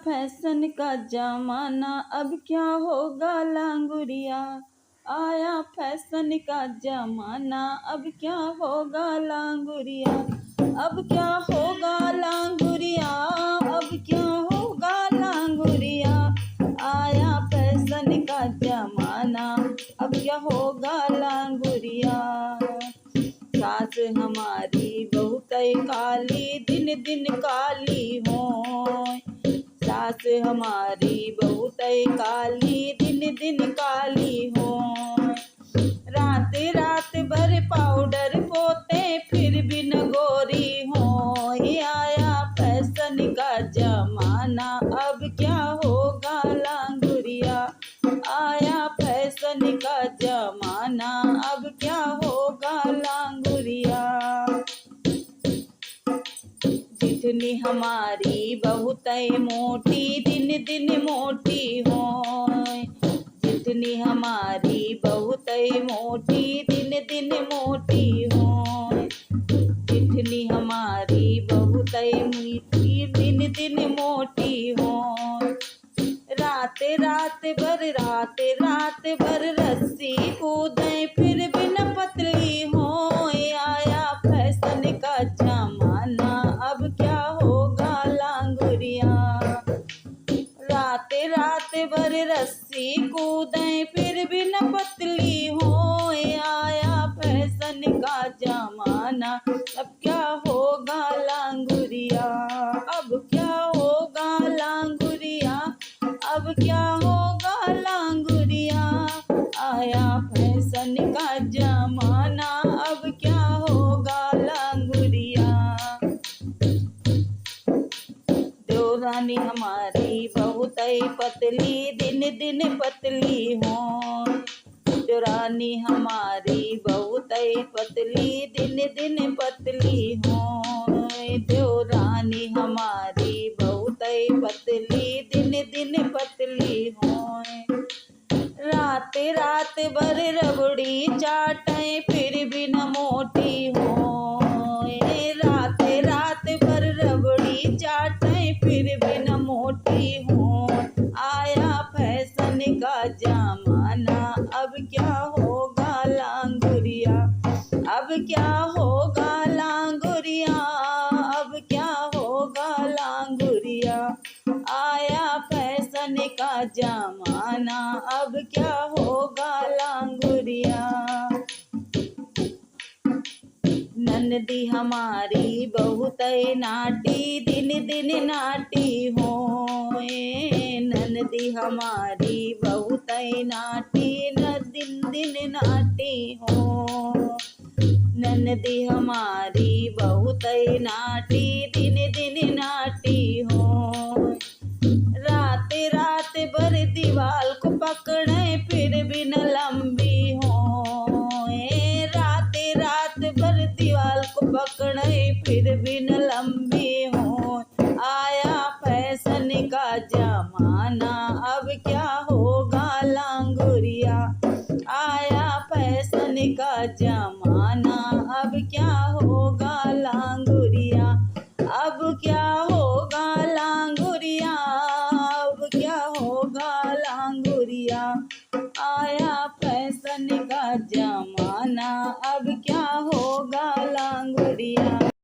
Fashion का जमाना, अब क्या होगा लांगुरिया। आया फैशन का जमाना, अब क्या होगा लांगुरिया। अब क्या होगा लांगुरिया, अब क्या होगा लांगुरिया। आया फैशन का जमाना, अब क्या होगा लांगुरिया। सास हमारी बहुत काली, दिन दिन काली होय। सास हमारी बहुत काली, दिन दिन काली होय। रात रात भर पाउडर पोते, फिर भी न गोरी होय। आया फैशन का जमाना, अब क्या होगा लांगुरिया। आया फैशन का जमाना, अब क्या होगा लांगुरिया। जितनी हमारी बहुत मोटी, दिन दिन मोटी होय। जितनी हमारी बहुत मोटी, दिन दिन मोटी होय। जितनी हमारी बहुत मीठी, दिन दिन मोटी होय। रात रात भर रस्सी कूदें, फिर भी न पतली होय। आया फैशन का जमाना, अब क्या होगा लांगुरिया। रात भर रस्सी कूदें, फिर भी न पतली होय। आया फैशन का जमाना, अब क्या होगा लांगुरिया। अब क्या होगा लांगुरिया, अब क्या होगा लांगुरिया। आया फैशन का जमाना, अब क्या होगा लांगुरिया। देवरानी हमारी बहुत पतली, दिन दिन पतली होय। देवरानी हमारी बहुत पतली, दिन दिन पतली होय। देवरानी हमारी बहुत पतली, दिन दिन पतली होय। रात भर रबड़ी चाटें, फिर भी न मोटी होय। रात भर रबड़ी चाटें, फिर भी न मोटी होय। आया फैशन का जमाना, अब क्या होगा लांगुरिया। अब क्या होगा लांगुरिया, अब क्या होगा लांगुरिया। आया फैशन का जमाना, अब क्या होगा लांगुरिया। ननदी हमारी बहुत नाटी, दिन दिन नाटी होय। ननदी हमारी बहुत नाटी, न दिन दिन नाटी हो। ननदी हमारी बहुत नाटी, दिन दिन नाटी हो। रात भर दीवाल को पकड़े, फिर भी न लंबी होय। रात भर दीवाल को पकड़े, फिर भी न लंबी होय। आया फैशन का जमाना, अब क्या होगा लांगुरिया। आया फैशन का जमाना,